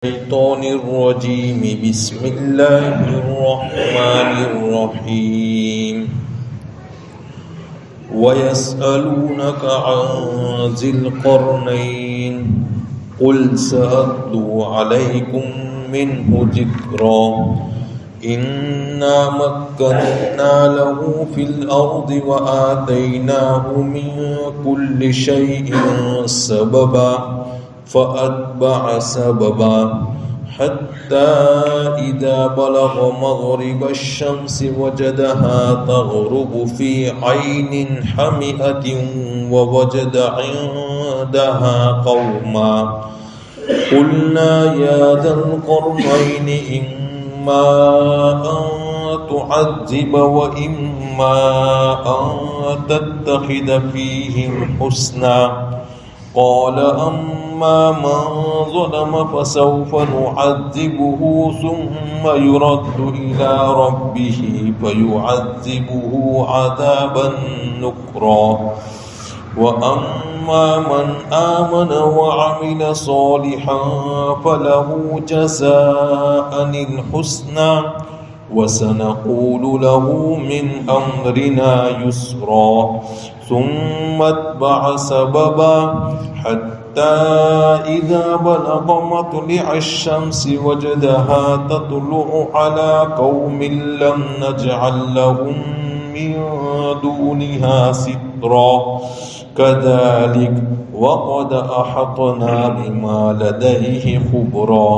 الشيطان الرجيم بسم الله الرحمن الرحيم ويسألونك عن ذي القرنين قل سأتلو عليكم منه ذكرا إنا مكنا له في الأرض وآتيناه من كل شيء سببا فأتبع سببا حتى إذا بلغ مغرب الشمس وجدها تغرب في عين حمئة ووجد عندها قوما قلنا يا ذا القرنين إما أن تعذب وإما أن تتخذ فيهم حسنا قال أما من ظلم فسوف نعذبه ثم يرد إلى ربه فيعذبه عذابا نكرا وأما من آمن وعمل صالحا فله جزاء الحسنى وسنقول له من أمرنا يسرا ثم اتبع سببا حتى إذا بلغ مطلع الشمس وجدها تطلع على قوم لم نجعل لهم من دونها سترا كذلك وقد أحطنا بما لديه خبرا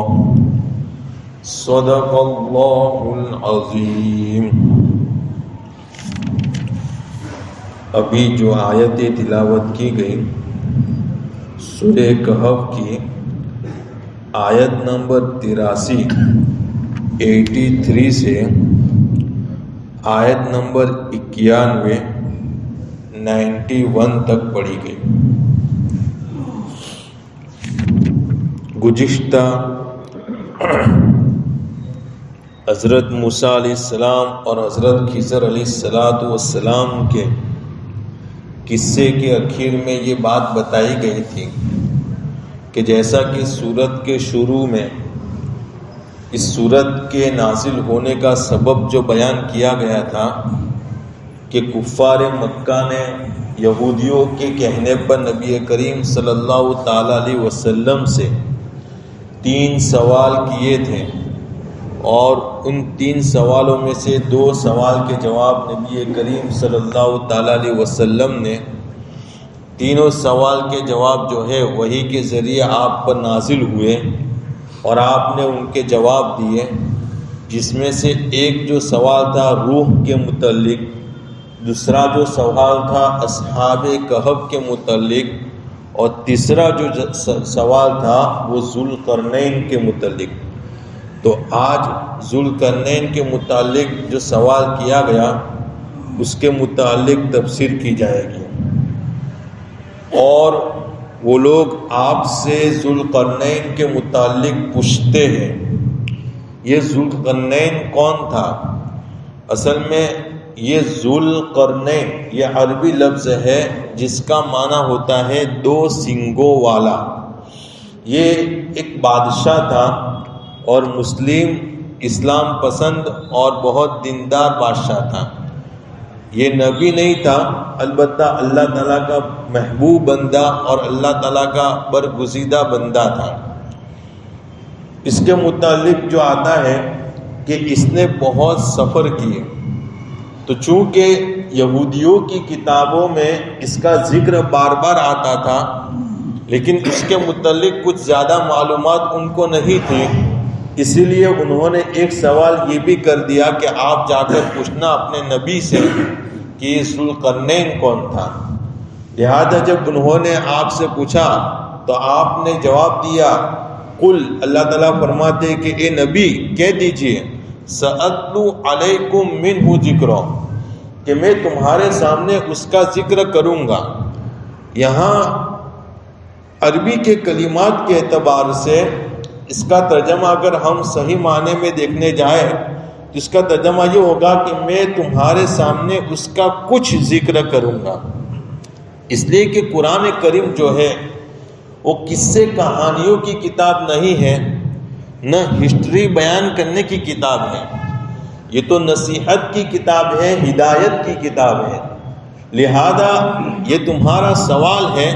صدق اللہ العظیم۔ ابھی جو آیت تلاوت کی گئی سورہ کہف کی آیت نمبر 83 سے آیت نمبر 91 تک پڑھی گئی۔ گزشتہ حضرت موسیٰ علیہ السلام اور حضرت خضر علیہ السلام کے قصے کے اخیر میں یہ بات بتائی گئی تھی کہ جیسا کہ سورت کے شروع میں اس سورت کے نازل ہونے کا سبب جو بیان کیا گیا تھا کہ کفار مکہ نے یہودیوں کے کہنے پر نبی کریم صلی اللہ تعالی علیہ وسلم سے 3 سوال کیے تھے، اور ان 3 سوالوں میں سے 2 سوال کے جواب نبی کریم صلی اللہ تعالی علیہ وسلم نے تینوں سوال کے جواب جو ہے وحی کے ذریعے آپ پر نازل ہوئے اور آپ نے ان کے جواب دیے، جس میں سے ایک جو سوال تھا روح کے متعلق، دوسرا جو سوال تھا اصحاب کہف کے متعلق، اور تیسرا جو سوال تھا وہ ذوالقرنین کے متعلق۔ تو آج ذوالقرنین کے متعلق جو سوال کیا گیا اس کے متعلق تفسیر کی جائے گی، اور وہ لوگ آپ سے ذوالقرنین کے متعلق پوچھتے ہیں یہ ذوالقرنین کون تھا؟ اصل میں یہ ذوالقرنین یہ عربی لفظ ہے جس کا معنی ہوتا ہے 2 سینگوں والا۔ یہ ایک بادشاہ تھا اور مسلم اسلام پسند اور بہت دیندار بادشاہ تھا۔ یہ نبی نہیں تھا، البتہ اللہ تعالیٰ کا محبوب بندہ اور اللہ تعالیٰ کا برگزیدہ بندہ تھا۔ اس کے متعلق جو آتا ہے کہ اس نے بہت سفر کیے، تو چونکہ یہودیوں کی کتابوں میں اس کا ذکر بار بار آتا تھا، لیکن اس کے متعلق کچھ زیادہ معلومات ان کو نہیں تھی، اسی لیے انہوں نے ایک سوال یہ بھی کر دیا کہ آپ جا کر پوچھنا اپنے نبی سے کہ یہ ذوالقرنین کون تھا۔ لہذا جب انہوں نے آپ سے پوچھا تو آپ نے جواب دیا، قل، اللہ تعالیٰ فرماتے کہ اے نبی کہہ دیجئے، سأتلو علیکم منہ ذکرا، کہ میں تمہارے سامنے اس کا ذکر کروں گا۔ یہاں عربی کے کلمات کے اعتبار سے اس کا ترجمہ اگر ہم صحیح معنی میں دیکھنے جائیں تو اس کا ترجمہ یہ ہوگا کہ میں تمہارے سامنے اس کا کچھ ذکر کروں گا۔ اس لیے کہ قرآن کریم جو ہے وہ قصے کہانیوں کی کتاب نہیں ہے، نہ ہسٹری بیان کرنے کی کتاب ہے، یہ تو نصیحت کی کتاب ہے، ہدایت کی کتاب ہے۔ لہذا یہ تمہارا سوال ہے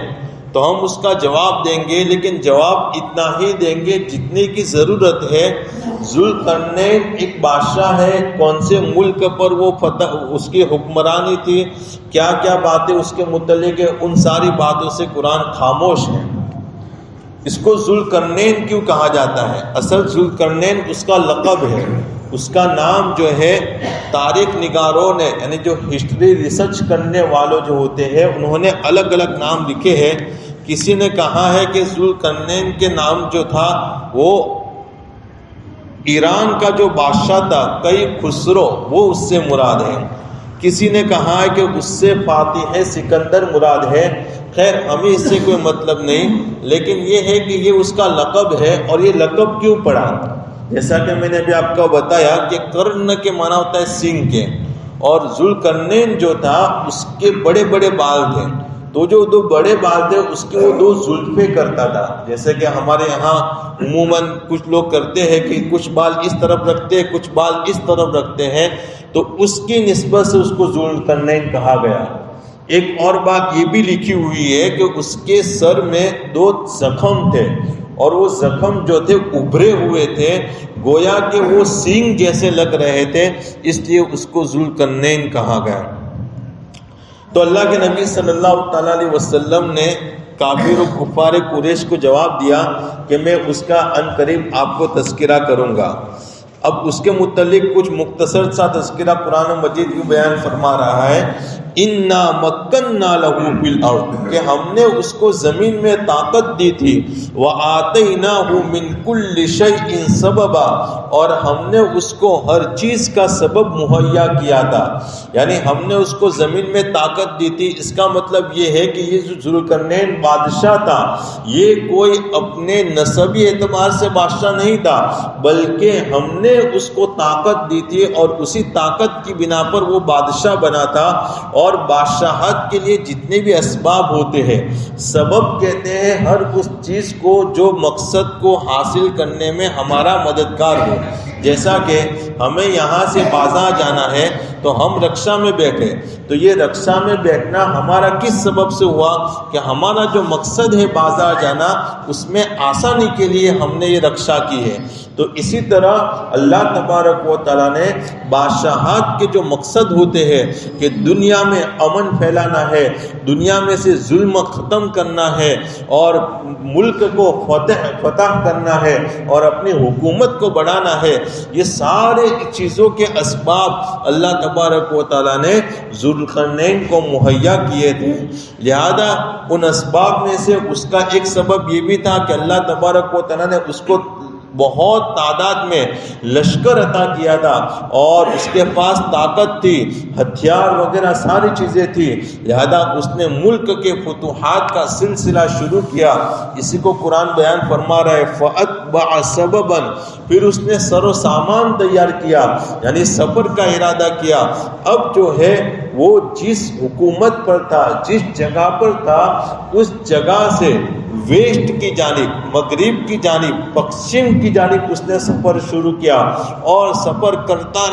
تو ہم اس کا جواب دیں گے، لیکن جواب اتنا ہی دیں گے جتنے کی ضرورت ہے۔ ذوالقرنین ایک بادشاہ ہے، کون سے ملک پر وہ فتح اس کی حکمرانی تھی، کیا کیا باتیں اس کے متعلق ہے، ان ساری باتوں سے قرآن خاموش ہے۔ اس کو ذوالقرنین کیوں کہا جاتا ہے؟ اصل ذوالقرنین اس کا لقب ہے، اس کا نام جو ہے تاریخ نگاروں نے، یعنی جو ہسٹری ریسرچ کرنے والوں جو ہوتے ہیں، انہوں نے الگ الگ نام لکھے ہیں۔ کسی نے کہا ہے کہ ذوالقرنین کے نام جو تھا وہ ایران کا جو بادشاہ تھا کئی خسرو، وہ اس سے مراد ہے۔ کسی نے کہا ہے کہ اس سے فاتح سکندر مراد ہے۔ خیر ہمیں اس سے کوئی مطلب نہیں، لیکن یہ ہے کہ یہ اس کا لقب ہے۔ اور یہ لقب کیوں پڑا؟ جیسا کہ میں نے ابھی آپ کو بتایا کہ کرن کے معنی ہوتا ہے سنگ کے، اور ذوالقرنین جو تھا اس کے بڑے بڑے بال تھے، تو جو دو بڑے بال تھے اس کے وہ دو زلفیں کرتا تھا۔ جیسے کہ ہمارے یہاں عموماً کچھ لوگ کرتے ہیں کہ کچھ بال اس طرف رکھتے ہیں، کچھ بال اس طرف رکھتے ہیں، تو اس کی نسبت سے اس کو ذوالقرنین کہا گیا۔ ایک اور بات یہ بھی لکھی ہوئی ہے کہ اس کے سر میں 2 زخم تھے، اور وہ زخم جو تھے ابھرے ہوئے تھے، گویا کہ وہ سینگ جیسے لگ رہے تھے، اس لیے اس کو ذوالقرنین کہا گیا۔ تو اللہ کے نبی صلی اللہ تعالیٰ علیہ وسلم نے کافر و کفار قریش کو جواب دیا کہ میں اس کا عن قریب آپ کو تذکرہ کروں گا۔ اب اس کے متعلق کچھ مختصر سا تذکرہ قرآن مجید کو بیان فرما رہا ہے۔ اِنَّا مَكَّنَّا لَهُ فِي الْأَرْضِ، کہ ہم نے اس کو زمین میں طاقت دی تھی، وَآتَيْنَاهُ مِنْ كُلِّ شَيْءٍ سَبَبًا، اور ہم نے اس کو ہر چیز کا سبب مہیا کیا تھا۔ یعنی ہم نے اس کو زمین میں طاقت دی تھی، اس کا مطلب یہ ہے کہ یہ جو ذوالقرنین بادشاہ تھا یہ کوئی اپنے نسبی اعتبار سے بادشاہ نہیں تھا، بلکہ ہم نے اس کو طاقت دی تھی، اور اسی طاقت کی بنا پر وہ بادشاہ بنا تھا۔ اور بادشاہت کے لیے جتنے بھی اسباب ہوتے ہیں، سبب کہتے ہیں ہر اس چیز کو جو مقصد کو حاصل کرنے میں ہمارا مددگار ہو۔ جیسا کہ ہمیں یہاں سے بازار جانا ہے تو ہم رکشا میں بیٹھے، تو یہ رکشا میں بیٹھنا ہمارا کس سبب سے ہوا؟ کہ ہمارا جو مقصد ہے بازار جانا، اس میں آسانی کے لیے ہم نے یہ رکشا کی ہے۔ تو اسی طرح اللہ تبارک و تعالیٰ نے بادشاہت کے جو مقصد ہوتے ہیں کہ دنیا میں امن پھیلانا ہے، دنیا میں سے ظلم ختم کرنا ہے، اور ملک کو فتح کرنا ہے، اور اپنی حکومت کو بڑھانا ہے، یہ سارے چیزوں کے اسباب اللہ تبارک و تعالیٰ نے ذوالقرنین کو مہیا کیے تھے۔ لہذا ان اسباب میں سے اس کا ایک سبب یہ بھی تھا کہ اللہ تبارک و تعالیٰ نے اس کو بہت تعداد میں لشکر عطا کیا تھا، اور اس کے پاس طاقت تھی، ہتھیار وغیرہ ساری چیزیں تھی۔ لہذا اس نے ملک کے فتوحات کا سلسلہ شروع کیا۔ اسی کو قرآن بیان فرما رہا ہے فَأَتْبَعَ سَبَبًا، پھر اس نے سر و سامان تیار کیا، یعنی سفر کا ارادہ کیا۔ اب جو ہے وہ جس حکومت پر تھا، جس جگہ پر تھا، اس جگہ سے ویسٹ کی جانب، مغرب کی جانب، پشچم کی جانب اس نے سفر شروع کیا، اور سفر کرتا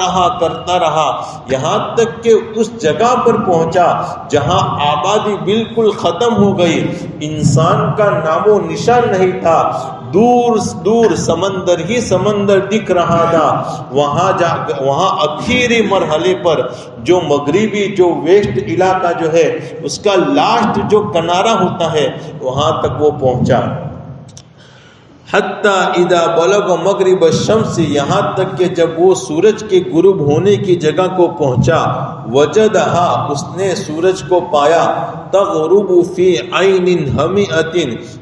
رہا یہاں تک کہ اس جگہ پر پہنچا جہاں آبادی بالکل ختم ہو گئی، انسان کا نام و نشان نہیں تھا، دور دور سمندر ہی سمندر دکھ رہا تھا۔ وہاں اخیری مرحلے پر جو مغربی جو ویسٹ علاقہ جو ہے اس کا لاسٹ جو کنارہ ہوتا ہے وہاں تک وہ پہنچا۔ حتی اذا بلغ مغرب الشمس، یہاں تک کہ جب وہ سورج کے غروب ہونے کی جگہ کو پہنچا، وجدہا، اس نے سورج کو پایا، تغرب فی عین حمیۃ،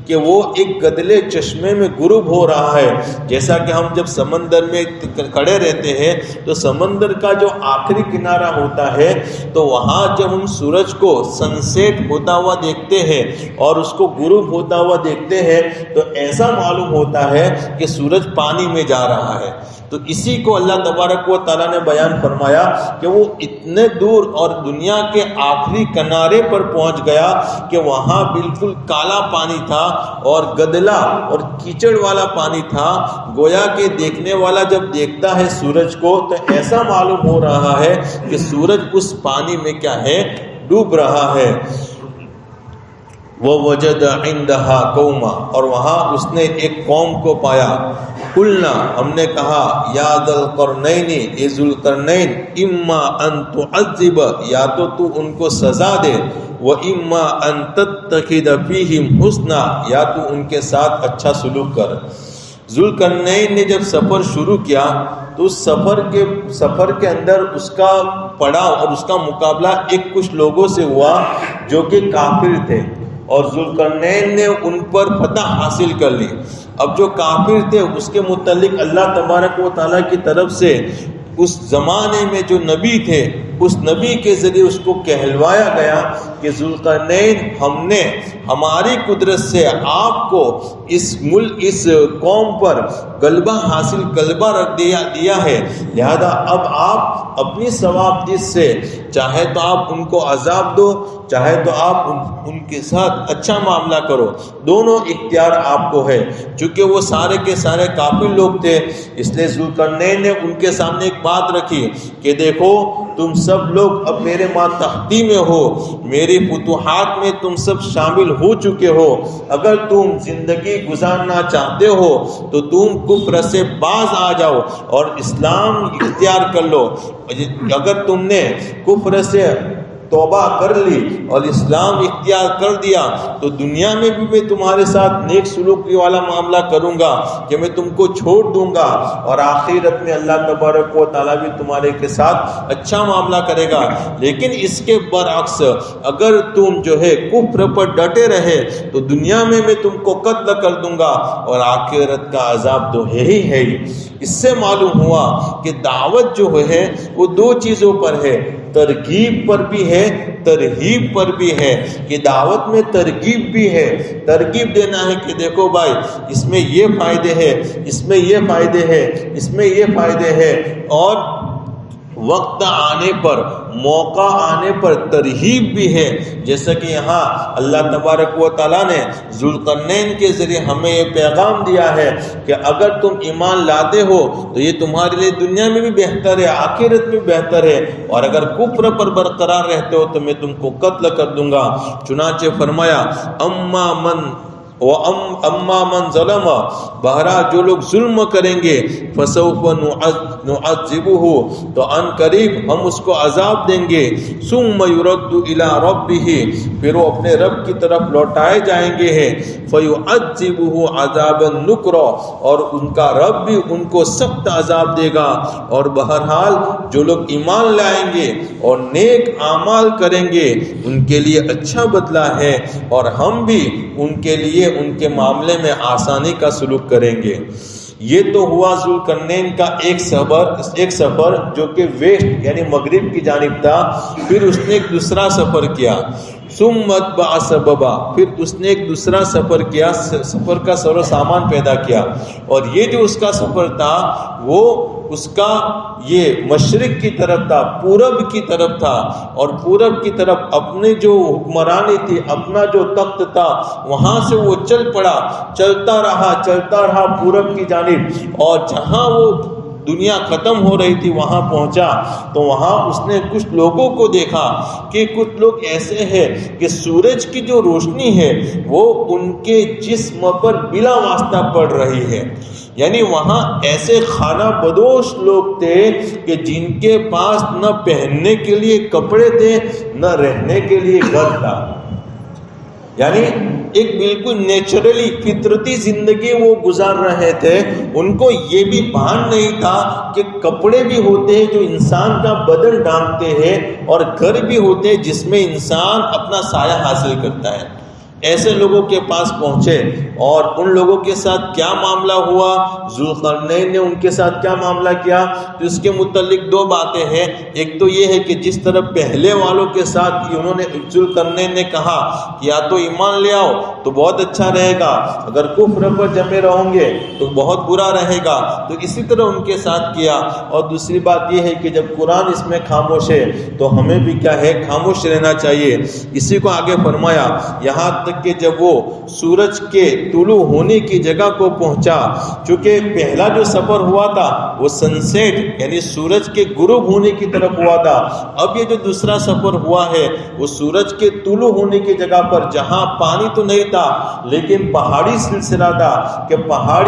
کہ وہ ایک گدلے چشمے میں غروب ہو رہا ہے۔ جیسا کہ ہم جب سمندر میں کھڑے رہتے ہیں تو سمندر کا جو آخری کنارہ ہوتا ہے تو وہاں جب ہم سورج کو سن سیٹ ہوتا ہوا دیکھتے ہیں اور اس کو غروب ہوتا ہوا دیکھتے ہیں تو ایسا معلوم ہوتا ہے کہ سورج پانی میں جا رہا ہے۔ تو اسی کو اللہ تبارک و تعالیٰ نے بیان فرمایا کہ وہ اتنے دور اور دنیا کے آخری کنارے پر پہنچ گیا کہ وہاں بالکل کالا پانی تھا اور گدلا اور کیچڑ والا پانی تھا. گویا کہ دیکھنے والا جب دیکھتا ہے سورج کو تو ایسا معلوم ہو رہا ہے کہ سورج اس پانی میں کیا ہے, ڈوب رہا ہے. وَوَجَدَ عِنْدَهَا قَوْمًا, اور وہاں اس نے ایک قوم کو پایا. قُلْنَا, ہم نے کہا, یا ذَا الْقَرْنَيْنِ, اے ذو القرنین, اِمَّا أَن تُعَذِّبَ, یا تو ان کو سزا دے, وَإِمَّا أَن تَتَّخِذَ فِيهِمْ حُسْنًا, یا تو ان کے ساتھ اچھا سلوک کر. ذوالقرنین نے جب سفر شروع کیا تو اس سفر کے اندر اس کا پڑاؤ اور اس کا مقابلہ ایک کچھ لوگوں سے ہوا جو کہ کافر تھے, اور ذوالقرنین نے ان پر فتح حاصل کر لی. اب جو کافر تھے اس کے متعلق اللہ تبارک و تعالیٰ کی طرف سے اس زمانے میں جو نبی تھے اس نبی کے ذریعے اس کو کہلوایا گیا کہ ذوالقرنین, ہم نے ہماری قدرت سے آپ کو اس قوم پر غلبہ رکھ دیا ہے, لہذا اب آپ اپنی ثوابدید سے چاہے تو آپ ان کو عذاب دو, چاہے تو آپ ان کے ساتھ اچھا معاملہ کرو, دونوں اختیار آپ کو ہے. چونکہ وہ سارے کے سارے کافر لوگ تھے, اس لیے ذوالقرنین نے ان کے سامنے ایک بات رکھی کہ دیکھو تم سب لوگ اب میرے ماتحتی میں ہو, میری فتوحات میں تم سب شامل ہو چکے ہو. اگر تم زندگی گزارنا چاہتے ہو تو تم کفر سے باز آ جاؤ اور اسلام اختیار کر لو. اگر تم نے کفر سے توبہ کر لی اور اسلام اختیار کر دیا تو دنیا میں بھی میں تمہارے ساتھ نیک سلوکی والا معاملہ کروں گا کہ میں تم کو چھوڑ دوں گا, اور آخرت میں اللہ تبارک و تعالیٰ بھی تمہارے کے ساتھ اچھا معاملہ کرے گا. لیکن اس کے برعکس اگر تم جو ہے کفر پر ڈٹے رہے تو دنیا میں تم کو قتل کر دوں گا, اور آخرت کا عذاب تو ہے ہی. اس سے معلوم ہوا کہ دعوت جو ہے وہ دو چیزوں پر ہے, ترغیب پر بھی ہے, ترہیب پر بھی ہے. کہ دعوت میں ترغیب بھی ہے, ترغیب دینا ہے کہ دیکھو بھائی اس میں یہ فائدے ہیں, اس میں یہ فائدے ہیں, اس میں یہ فائدے ہیں, اور وقت آنے پر, موقع آنے پر ترہیب بھی ہے. جیسا کہ یہاں اللہ تبارک و تعالیٰ نے ذوالقرنین کے ذریعے ہمیں یہ پیغام دیا ہے کہ اگر تم ایمان لاتے ہو تو یہ تمہارے لیے دنیا میں بھی بہتر ہے, آخرت میں بہتر ہے, اور اگر کفر پر برقرار رہتے ہو تو میں تم کو قتل کر دوں گا. چنانچہ فرمایا اما من ظلم, بہرحال جو لوگ ظلم کریں گے, فسوف نعذبہ, تو ان قریب ہم اس کو عذاب دیں گے, ثم یرد الی ربہ, پھر وہ اپنے رب کی طرف لوٹائے جائیں گے ہیں, فیعذبہ عذابا نکرا, اور ان کا رب بھی ان کو سخت عذاب دے گا. اور بہرحال جو لوگ ایمان لائیں گے اور نیک اعمال کریں گے ان کے لیے اچھا بدلہ ہے, اور ہم بھی ان کے لیے ان کے معاملے میں آسانی کا سلوک کریں گے. یہ تو ہوا ذوالقرنین کا ایک سفر جو کہ ویسٹ یعنی مغرب کی جانب تھا. پھر اس نے ایک دوسرا سفر کیا, ثم اتبع سببا, پھر اس نے ایک دوسرا سفر کیا, سفر کا سر و سامان پیدا کیا. اور یہ جو اس کا سفر تھا وہ اس کا یہ مشرق کی طرف تھا, پورب کی طرف تھا, اور پورب کی طرف اپنے جو حکمرانی تھی, اپنا جو تخت تھا, وہاں سے وہ چل پڑا, چلتا رہا پورب کی جانب, اور جہاں وہ دنیا ختم ہو رہی تھی وہاں پہنچا تو وہاں اس نے کچھ لوگوں کو دیکھا کہ کچھ لوگ ایسے ہیں کہ سورج کی جو روشنی ہے وہ ان کے جسم پر بلا واسطہ پڑ رہی ہے. یعنی وہاں ایسے خانہ بدوش لوگ تھے کہ جن کے پاس نہ پہننے کے لیے کپڑے تھے نہ رہنے کے لیے گھر تھا. یعنی ایک بالکل نیچرلی فطرتی زندگی وہ گزار رہے تھے. ان کو یہ بھی بھان نہیں تھا کہ کپڑے بھی ہوتے ہیں جو انسان کا بدن ڈھانپتے ہیں, اور گھر بھی ہوتے ہیں جس میں انسان اپنا سایہ حاصل کرتا ہے. ایسے لوگوں کے پاس پہنچے اور ان لوگوں کے ساتھ کیا معاملہ ہوا، ذوالقرنین نے ان کے ساتھ کیا معاملہ کیا، تو اس کے متعلق دو باتیں ہیں۔ ایک تو یہ ہے کہ جس طرح پہلے والوں کے ساتھ انہوں نے ذوالقرنین نے کہا کہ یا تو ایمان لے آؤ تو بہت اچھا رہے گا، اگر کفر پر جمے رہو گے تو بہت برا رہے گا، تو اسی طرح ان کے ساتھ کیا۔ اور دوسری بات یہ ہے کہ جب قرآن اس میں خاموش ہے تو ہمیں بھی کیا ہے، خاموش رہنا چاہیے۔ اسی کو آگے فرمایا، یہاں تک کہ جب وہ سورج کے طلوع ہونے کی جگہ کو پہنچا، چونکہ پہلا جو سفر ہوا تھا وہ سن سیٹ یعنی سورج کے غروب ہونے کی طرف ہوا تھا، اب یہ جو دوسرا سفر ہوا ہے وہ سورج کے طلوع ہونے کی جگہ پر، جہاں پانی تو نہیں تھا لیکن پہاڑی سلسلہ تھا کہ پہاڑ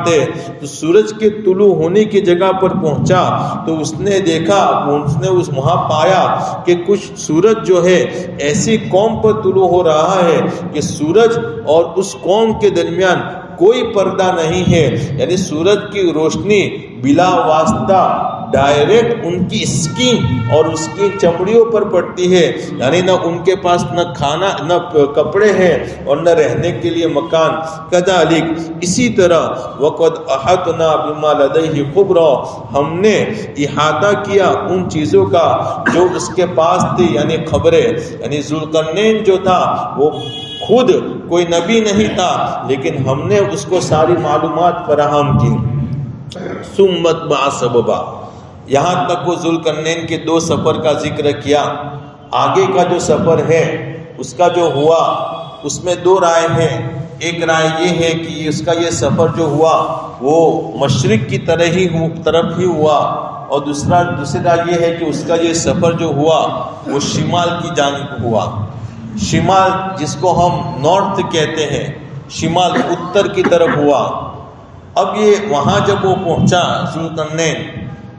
تھے، تو سورج کے طلوع ہونے کی جگہ پر پہنچا تو اس نے دیکھا، اس نے وہاں پایا کہ کچھ سورج جو ہے ایسی قوم پر طلوع ہو رہا ہے کہ سورج اور اس قوم کے درمیان کوئی پردہ نہیں ہے، یعنی سورج کی روشنی بلا واسطہ ڈائریکٹ ان کی اسکن اور اس کی چمڑیوں پر پڑتی ہے، یعنی نہ ان کے پاس نہ کھانا نہ کپڑے ہیں اور نہ رہنے کے لیے مکان۔ کذالک اسی طرح وقد احطنا بما لدیہ خبرا، ہم نے احاطہ کیا ان چیزوں کا جو اس کے پاس تھی، یعنی خبریں، یعنی ذوالقرنین جو تھا وہ خود کوئی نبی نہیں تھا لیکن ہم نے اس کو ساری معلومات فراہم کی۔ ثم اتبع سببا، یہاں تک وہ ذوالقرنین کے دو سفر کا ذکر کیا۔ آگے کا جو سفر ہے اس کا جو ہوا اس میں دو رائے ہیں۔ ایک رائے یہ ہے کہ اس کا یہ سفر جو ہوا وہ مشرق کی طرف ہی ہوا، اور دوسری رائے یہ ہے کہ اس کا یہ سفر جو ہوا وہ شمال کی جانب ہوا۔ شمال جس کو ہم نارتھ کہتے ہیں، شمال اتر کی طرف ہوا۔ اب یہ وہاں جب وہ پہنچا ذوالقرنین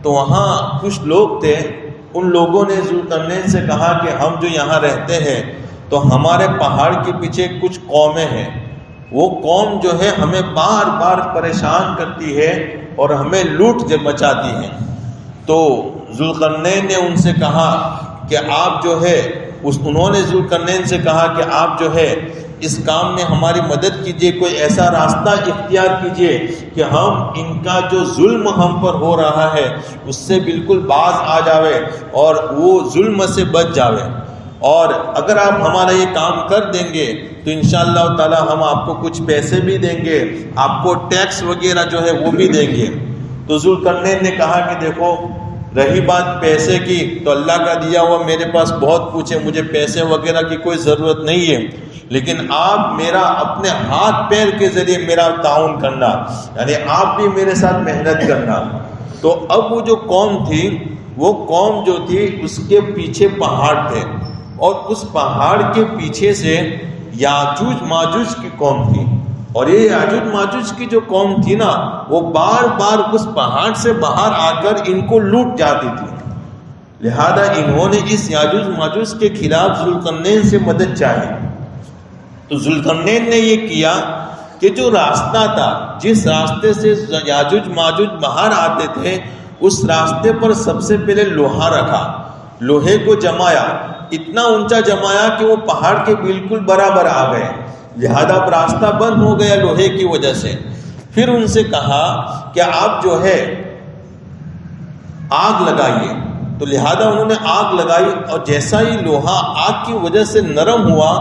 تو وہاں کچھ لوگ تھے، ان لوگوں نے ذوالقرنین سے کہا کہ ہم جو یہاں رہتے ہیں تو ہمارے پہاڑ کے پیچھے کچھ قومیں ہیں، وہ قوم جو ہے ہمیں بار بار پریشان کرتی ہے اور ہمیں لوٹ مچاتی ہے۔ تو ذوالقرنین نے ان سے کہا کہ آپ جو ہے انہوں نے ذوالقرنین سے کہا کہ آپ جو ہے اس کام میں ہماری مدد کیجئے، کوئی ایسا راستہ اختیار کیجئے کہ ہم ان کا جو ظلم ہم پر ہو رہا ہے اس سے بالکل باز آ جاوے اور وہ ظلم سے بچ جاوے، اور اگر آپ ہمارا یہ کام کر دیں گے تو انشاءاللہ تعالی ہم آپ کو کچھ پیسے بھی دیں گے، آپ کو ٹیکس وغیرہ جو ہے وہ بھی دیں گے۔ تو ذوالقرنین نے کہا کہ دیکھو، رہی بات پیسے کی تو اللہ کا دیا ہوا میرے پاس بہت کچھ ہے، مجھے پیسے وغیرہ کی کوئی ضرورت نہیں ہے، لیکن آپ میرا اپنے ہاتھ پیر کے ذریعے میرا تعاون کرنا، یعنی آپ بھی میرے ساتھ محنت کرنا۔ تو اب وہ جو قوم تھی، وہ قوم جو تھی اس کے پیچھے پہاڑ تھے، اور اس پہاڑ کے پیچھے سے یاجوج ماجوج کی قوم تھی، اور یہ یاجوج ماجوج کی جو قوم تھی نا، وہ بار بار اس پہاڑ سے باہر آ کر ان کو لوٹ جاتی تھی، لہذا انہوں نے اس یاجوج ماجوج کے خلاف ذوالقرنین سے مدد چاہی۔ تو ذوالقرنین نے یہ کیا کہ جو راستہ تھا، جس راستے سے یاجوج ماجوج باہر آتے تھے، اس راستے پر سب سے پہلے لوہا رکھا، لوہے کو جمایا، اتنا اونچا جمایا کہ وہ پہاڑ کے بالکل برابر آ گئے، لہذا اب راستہ بند ہو گیا لوہے کی وجہ سے۔ پھر ان سے کہا کہ آپ جو ہے آگ لگائیے، تو لہذا انہوں نے آگ لگائی، اور جیسا ہی لوہا آگ کی وجہ سے نرم ہوا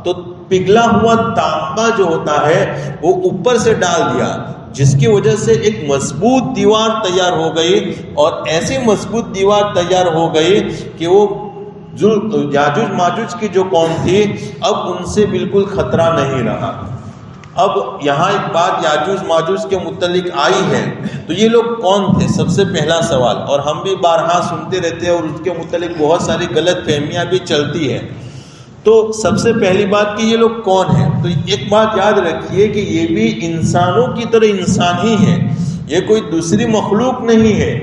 تو پگھلا ہوا تانبا جو ہوتا ہے وہ اوپر سے ڈال دیا، جس کی وجہ سے ایک مضبوط دیوار تیار ہو گئی، اور ایسی مضبوط دیوار تیار ہو گئی کہ وہ یاجوج ماجوج کی جو قوم تھی اب ان سے بالکل خطرہ نہیں رہا۔ اب یہاں ایک بات یاجوج ماجوج کے متعلق آئی ہے، تو یہ لوگ کون تھے؟ سب سے پہلا سوال، اور ہم بھی بارہا سنتے رہتے ہیں اور اس کے متعلق بہت ساری غلط فہمیاں بھی چلتی ہیں۔ تو سب سے پہلی بات کہ یہ لوگ کون ہیں؟ تو ایک بات یاد رکھیے کہ یہ بھی انسانوں کی طرح انسان ہی ہیں، یہ کوئی دوسری مخلوق نہیں ہے۔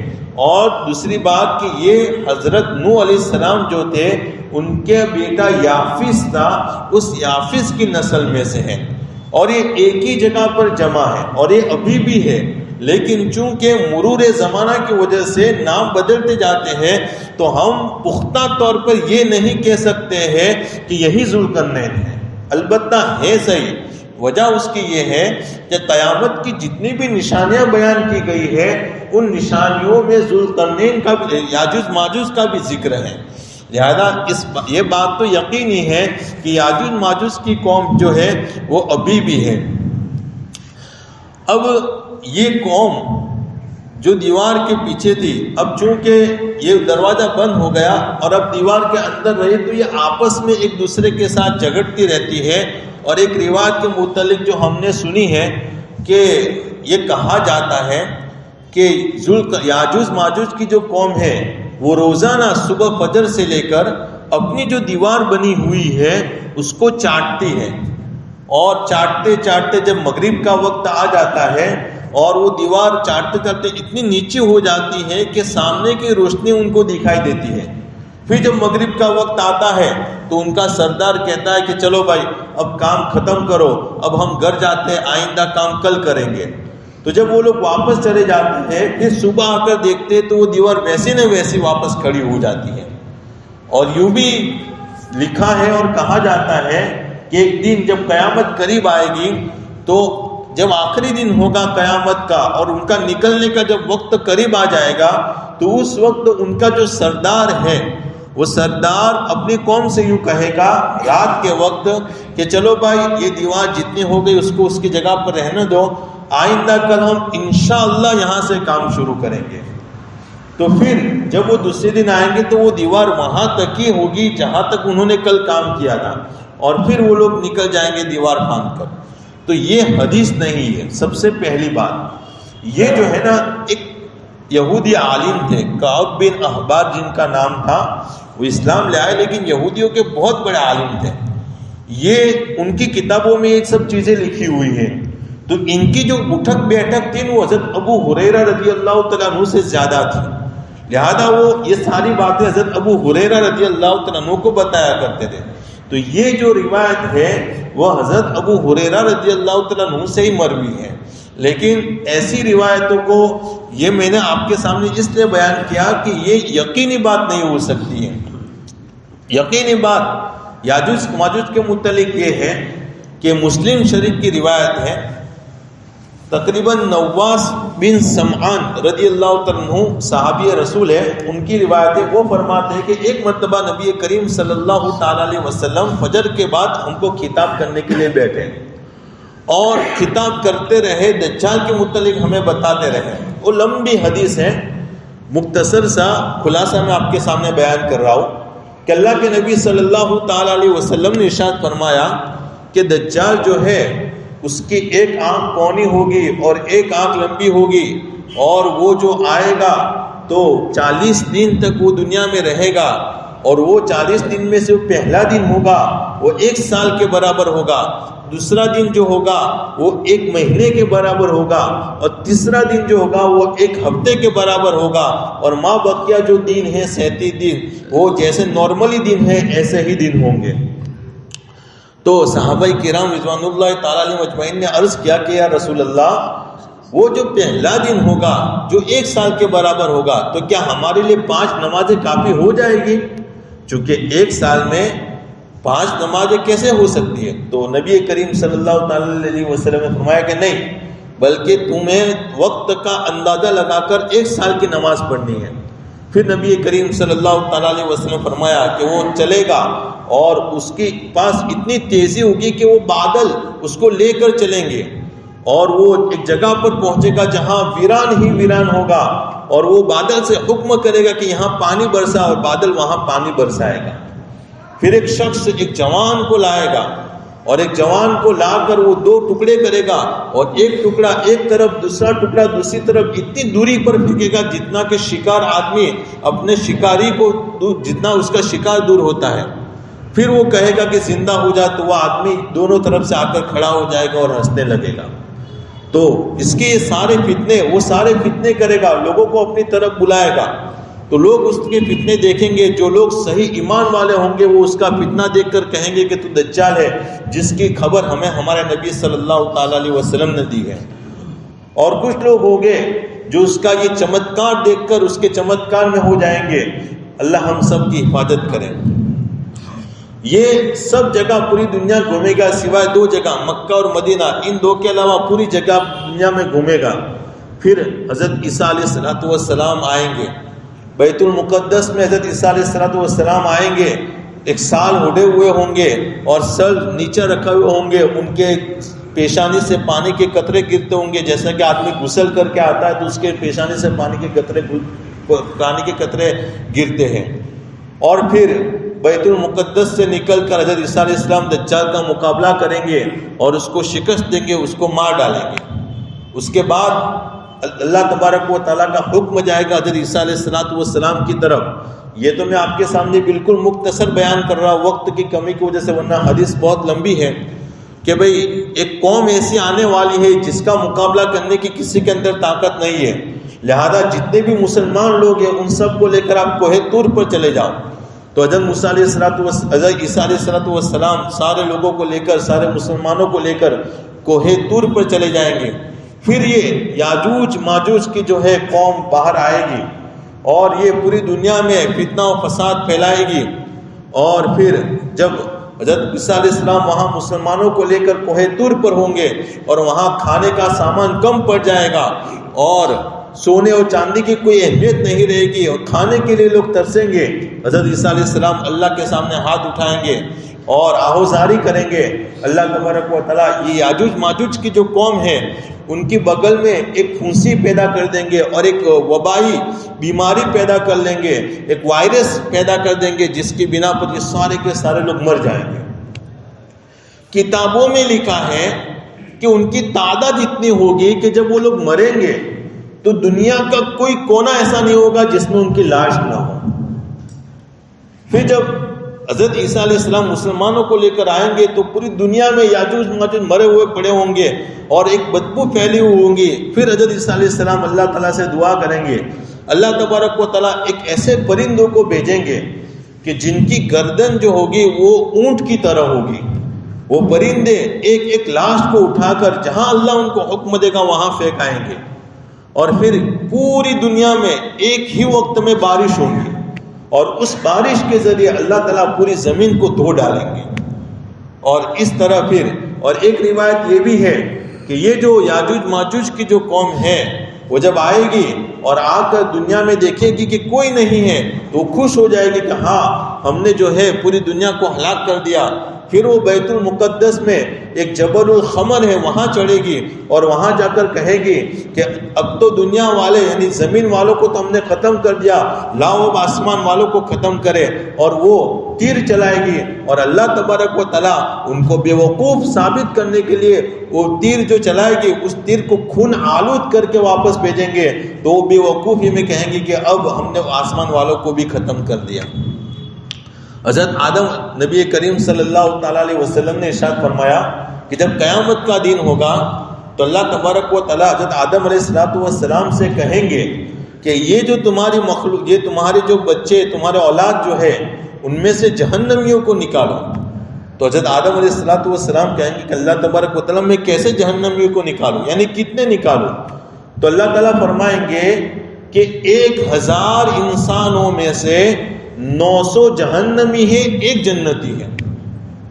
اور دوسری بات کہ یہ حضرت نوح علیہ السلام جو تھے ان کے بیٹا یافس تھا، اس یافس کی نسل میں سے ہیں، اور یہ ایک ہی جگہ پر جمع ہے، اور یہ ابھی بھی ہے، لیکن چونکہ مرور زمانہ کی وجہ سے نام بدلتے جاتے ہیں تو ہم پختہ طور پر یہ نہیں کہہ سکتے ہیں کہ یہی ذوالقرنین ہے، البتہ ہے صحیح۔ وجہ اس کی یہ ہے کہ قیامت کی جتنی بھی نشانیاں بیان کی گئی ہے ان نشانیوں میں ذوالقرنین کا بھی، یاجوج ماجوج کا بھی ذکر ہے، لہذا یہ بات تو یقینی ہے کہ یاجوج ماجوج کی قوم جو ہے وہ ابھی بھی ہے۔ اب یہ قوم جو دیوار کے پیچھے تھی، اب چونکہ یہ دروازہ بند ہو گیا اور اب دیوار کے اندر رہی تو یہ آپس میں ایک دوسرے کے ساتھ جھگڑتی رہتی ہے۔ اور ایک روایت کے متعلق جو ہم نے سنی ہے کہ یہ کہا جاتا ہے کہ یاجوج ماجوج کی جو قوم ہے وہ روزانہ صبح فجر سے لے کر اپنی جو دیوار بنی ہوئی ہے اس کو چاٹتی ہے، اور چاٹتے چاٹتے جب مغرب کا وقت آ جاتا ہے اور وہ دیوار چاٹتے چاٹتے اتنی نیچے ہو جاتی ہے کہ سامنے کی روشنی ان کو دکھائی دیتی ہے۔ پھر جب مغرب کا وقت آتا ہے تو ان کا سردار کہتا ہے کہ چلو بھائی اب کام ختم کرو، اب ہم گھر جاتے ہیں، آئندہ کام کل کریں گے۔ تو جب وہ لوگ واپس چلے جاتے ہیں پھر صبح آ کر دیکھتے ہیں تو وہ دیوار ویسی نہ ویسی واپس کھڑی ہو جاتی ہے۔ اور یوں بھی لکھا ہے اور کہا جاتا ہے کہ ایک دن جب قیامت قریب آئے گی تو جب آخری دن ہوگا قیامت کا اور ان کا نکلنے کا جب وقت قریب آ جائے گا تو اس وقت ان کا جو سردار ہے وہ سردار اپنی قوم سے یوں کہے گا رات کے وقت کہ چلو بھائی یہ دیوار جتنی ہو گئی اس کو اس کی جگہ پر رہنے دو، آئندہ کل ہم انشاءاللہ یہاں سے کام شروع کریں گے۔ تو پھر جب وہ دوسرے دن آئیں گے تو وہ دیوار وہاں تک ہی ہوگی جہاں تک انہوں نے کل کام کیا تھا، اور پھر وہ لوگ نکل جائیں گے دیوار پھاند کر۔ تو یہ حدیث نہیں ہے۔ سب سے پہلی بات یہ جو ہے نا، ایک یہودی عالم تھے کعب بن احبار جن کا نام تھا، وہ اسلام لے آئے لیکن یہودیوں کے بہت بڑے عالم تھے۔ یہ ان کی کتابوں میں یہ سب چیزیں لکھی ہوئی ہیں۔ تو ان کی جو اٹھک بیٹھک تھی وہ حضرت ابو ہریرہ رضی اللہ تعالیٰ عنہ سے زیادہ تھی، لہذا وہ یہ ساری باتیں حضرت ابو ہریرہ رضی اللہ تعالیٰ عنہ کو بتایا کرتے تھے۔ تو یہ جو روایت ہے وہ حضرت ابو ہریرہ رضی اللہ تعالیٰ عنہ سے ہی مروی ہے، لیکن ایسی روایتوں کو یہ میں نے آپ کے سامنے اس لیے بیان کیا کہ یہ یقینی بات نہیں ہو سکتی ہے۔ یقینی بات یاجوج ماجوج کے متعلق یہ ہے کہ مسلم شریف کی روایت ہے، تقریباً نواس بن سمعان رضی اللہ تعالیٰ عنہ صحابی رسول ہے، ان کی روایت ہے، وہ فرماتے ہیں کہ ایک مرتبہ نبی کریم صلی اللہ تعالیٰ علیہ وسلم فجر کے بعد ہم کو خطاب کرنے کے لیے بیٹھے اور خطاب کرتے رہے، دجال کے متعلق ہمیں بتاتے رہے۔ وہ لمبی حدیث ہے، مختصر سا خلاصہ میں آپ کے سامنے بیان کر رہا ہوں کہ اللہ کے نبی صلی اللہ تعالیٰ علیہ وسلم نے ارشاد فرمایا کہ دجال جو ہے اس کی ایک آنکھ کونی ہوگی اور ایک آنکھ لمبی ہوگی، اور وہ جو آئے گا تو 40 دن تک وہ دنیا میں رہے گا، اور وہ 40 دن میں سے پہلا دن ہوگا وہ 1 سال کے برابر ہوگا، دوسرا دن جو ہوگا وہ 1 مہینے کے برابر ہوگا، اور تیسرا دن جو ہوگا وہ 1 ہفتے کے برابر ہوگا، اور ماں بقیہ جو دن ہے 37 دن وہ جیسے نارملی دن ہے ایسے ہی دن ہوں گے۔ تو صحابہ کرام رضوان اللہ تعالیٰ علیہ مجمعین نے عرض کیا کہ یا رسول اللہ، وہ جو پہلا دن ہوگا جو 1 سال کے برابر ہوگا تو کیا ہمارے لیے 5 نمازیں کافی ہو جائے گی؟ چونکہ 1 سال میں 5 نمازیں کیسے ہو سکتی ہے؟ تو نبی کریم صلی اللہ تعالیٰ علیہ وسلم نے فرمایا کہ نہیں، بلکہ تمہیں وقت کا اندازہ لگا کر 1 سال کی نماز پڑھنی ہے۔ پھر نبی کریم صلی اللہ تعالیٰ علیہ وسلم فرمایا کہ وہ چلے گا اور اس کے پاس اتنی تیزی ہوگی کہ وہ بادل اس کو لے کر چلیں گے، اور وہ ایک جگہ پر پہنچے گا جہاں ویران ہی ویران ہوگا، اور وہ بادل سے حکم کرے گا کہ یہاں پانی برسا، اور بادل وہاں پانی برسائے گا۔ پھر ایک شخص ایک جوان کو لائے گا، اور ایک جوان کو لا کر وہ 2 ٹکڑے کرے گا، اور ایک ٹکڑا ایک طرف دوسرا ٹکڑا دوسری طرف اتنی دوری پر پھینکے گا جتنا کہ شکار آدمی اپنے شکاری کو جتنا اس کا شکار دور ہوتا ہے۔ پھر وہ کہے گا کہ زندہ ہو جا، تو وہ آدمی دونوں طرف سے آ کر کھڑا ہو جائے گا اور ہنسنے لگے گا۔ تو اس کے یہ سارے فتنے، وہ سارے فتنے کرے گا، لوگوں کو اپنی طرف بلائے گا، تو لوگ اس کے فتنے دیکھیں گے۔ جو لوگ صحیح ایمان والے ہوں گے وہ اس کا فتنہ دیکھ کر کہیں گے کہ تو دجال ہے، جس کی خبر ہمیں ہمارے نبی صلی اللہ تعالیٰ علیہ وسلم نے دی ہے۔ اور کچھ لوگ ہوں گے جو اس کا یہ چمتکار دیکھ کر اس کے چمتکار میں ہو جائیں گے۔ اللہ ہم سب کی حفاظت کریں۔ یہ سب جگہ پوری دنیا گھومے گا سوائے 2 جگہ مکہ اور مدینہ، ان 2 کے علاوہ پوری جگہ دنیا میں گھومے گا۔ پھر حضرت عیسیٰ علیہ السلام آئیں گے، بیت المقدس میں حضرت عیسیٰ علیہ السلام آئیں گے، 1 سال اڑے ہوئے ہوں گے اور سر نیچے رکھے ہوئے ہوں گے، ان کے پیشانی سے پانی کے قطرے گرتے ہوں گے، جیسا کہ آدمی غسل کر کے آتا ہے تو اس کے پیشانی سے پانی کے قطرے گرتے ہیں۔ اور پھر بیت المقدس سے نکل کر حضرت عیسیٰ علیہ السلام دجال کا مقابلہ کریں گے اور اس کو شکست دیں گے، اس کو مار ڈالیں گے۔ اس کے بعد اللہ تبارک و تعالیٰ کا حکم جائے گا حضرت عیسیٰ علیہ السلام کی طرف۔ یہ تو میں آپ کے سامنے بالکل مختصر بیان کر رہا ہوں وقت کی کمی کی وجہ سے، ورنہ حدیث بہت لمبی ہے کہ بھئی ایک قوم ایسی آنے والی ہے جس کا مقابلہ کرنے کی کسی کے اندر طاقت نہیں ہے، لہذا جتنے بھی مسلمان لوگ ہیں ان سب کو لے کر آپ کوہ طور پر چلے جاؤ۔ تو حضرت عیسیٰ علیہ السلام سارے لوگوں کو لے کر، سارے مسلمانوں کو لے کر کوہ طور پر چلے جائیں گے۔ پھر یہ یاجوج ماجوج کی جو ہے قوم باہر آئے گی اور یہ پوری دنیا میں فتنہ و فساد پھیلائے گی۔ اور پھر جب حضرت عیسیٰ علیہ السلام وہاں مسلمانوں کو لے کر کوہ طور پر ہوں گے اور وہاں کھانے کا سامان کم پڑ جائے گا اور سونے اور چاندی کی کوئی اہمیت نہیں رہے گی اور کھانے کے لیے لوگ ترسیں گے، حضرت عیسیٰ علیہ السلام اللہ کے سامنے ہاتھ اٹھائیں گے اور آہوزاری کریں گے۔ اللہ تبارک و تعالیٰ یہ یاجوج ماجوج کی جو قوم ہے ان کی بغل میں ایک پھونسی پیدا کر دیں گے اور ایک وبائی بیماری پیدا کر لیں گے، ایک وائرس پیدا کر دیں گے جس کی بنا پر یہ سارے کے سارے لوگ مر جائیں گے۔ کتابوں میں لکھا ہے کہ ان کی تعداد اتنی ہوگی کہ جب وہ لوگ مریں گے تو دنیا کا کوئی کونا ایسا نہیں ہوگا جس میں ان کی لاش نہ ہو۔ پھر جب حضرت عیسیٰ علیہ السلام مسلمانوں کو لے کر آئیں گے تو پوری دنیا میں یاجوج ماجوج مرے ہوئے پڑے ہوں گے اور ایک بدبو پھیلی ہوئی ہوں گی۔ پھر حضرت عیسیٰ علیہ السلام اللہ تعالیٰ سے دعا کریں گے، اللہ تبارک و تعالیٰ ایک ایسے پرندوں کو بھیجیں گے کہ جن کی گردن جو ہوگی وہ اونٹ کی طرح ہوگی۔ وہ پرندے ایک ایک لاش کو اٹھا کر جہاں اللہ ان کو حکم دے گا وہاں پھینکائیں گے، اور پھر پوری دنیا میں ایک ہی وقت میں بارش ہوگی اور اس بارش کے ذریعے اللہ تعالیٰ پوری زمین کو دھو ڈالیں گے۔ اور اس طرح پھر اور ایک روایت یہ بھی ہے کہ یہ جو یاجوج ماجوج کی جو قوم ہے وہ جب آئے گی اور آ کر دنیا میں دیکھے گی کہ کوئی نہیں ہے تو خوش ہو جائے گی کہ ہاں ہم نے جو ہے پوری دنیا کو ہلاک کر دیا۔ پھر وہ بیت المقدس میں ایک جبل الخمر ہے وہاں چڑھے گی اور وہاں جا کر کہے گی کہ اب تو دنیا والے یعنی زمین والوں کو تو ہم نے ختم کر دیا، لاؤ اب آسمان والوں کو ختم کرے، اور وہ تیر چلائے گی اور اللہ تبارک و تعالیٰ ان کو بے وقوف ثابت کرنے کے لیے وہ تیر جو چلائے گی اس تیر کو خون آلود کر کے واپس بھیجیں گے، تو وہ بے وقوف ہی میں کہیں گی کہ اب ہم نے آسمان والوں کو بھی ختم کر دیا۔ حضرت آدم نبی کریم صلی اللہ تعالیٰ علیہ وسلم نے ارشاد فرمایا کہ جب قیامت کا دن ہوگا تو اللہ تبارک و تعالیٰ حضرت آدم علیہ السلام سے کہیں گے کہ یہ جو تمہاری مخلوق، یہ تمہارے جو بچے، تمہارے اولاد جو ہے ان میں سے جہنمیوں کو نکالو۔ تو حضرت آدم علیہ السلام کہیں گے کہ اللہ تبارک و تعالیٰ میں کیسے جہنمیوں کو نکالوں، یعنی کتنے نکالوں؟ تو اللہ تعالیٰ فرمائیں گے کہ 1000 انسانوں میں سے 900 جہنمی ہے، 1 جنتی ہے۔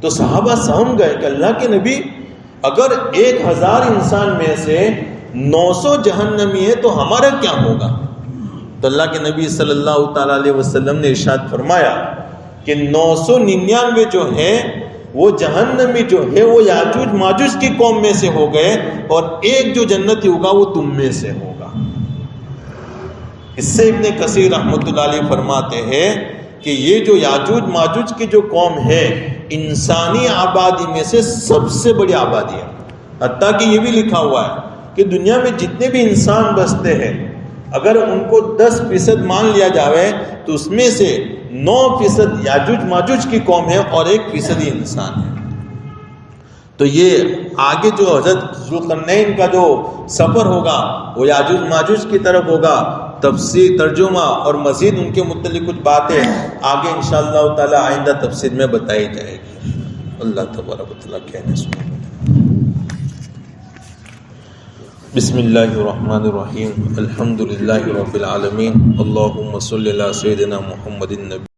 تو صحابہ سہم گئے کہ اللہ کے نبی اگر 1000 انسان میں سے 900 جہنمی ہے تو ہمارا کیا ہوگا؟ تو اللہ کے نبی صلی اللہ تعالیٰ علیہ وسلم نے ارشاد فرمایا کہ 999 جو ہے وہ جہنمی جو ہے وہ یاجوج ماجوج کی قوم میں سے ہو گئے اور 1 جو جنتی ہوگا وہ تم میں سے ہوگا۔ اس سے ابن کثیر رحمۃ اللہ علیہ فرماتے ہیں کہ یہ جو یاجوج ماجوج کی جو قوم ہے انسانی آبادی میں سے سب سے بڑی آبادی ہے، حتیٰ کہ یہ بھی لکھا ہوا ہے کہ دنیا میں جتنے بھی انسان بستے ہیں اگر ان کو 10% مان لیا جاوے تو اس میں سے 9% یاجوج ماجوج کی قوم ہے اور 1% ہی انسان ہے۔ تو یہ آگے جو حضرت ذوالقرنین کا جو سفر ہوگا وہ یاجوج ماجوج کی طرف ہوگا۔ تفسیر، ترجمہ اور مزید ان کے متعلق کچھ باتیں آگے انشاءاللہ تعالی آئندہ تفسیر میں بتائی جائے گی۔ اللہ تبارک و تعالیٰ کہنے سنیں۔ بسم اللہ الرحمن الرحیم، الحمد للہ رب العالمین، اللہم صلی علی سیدنا محمد النبی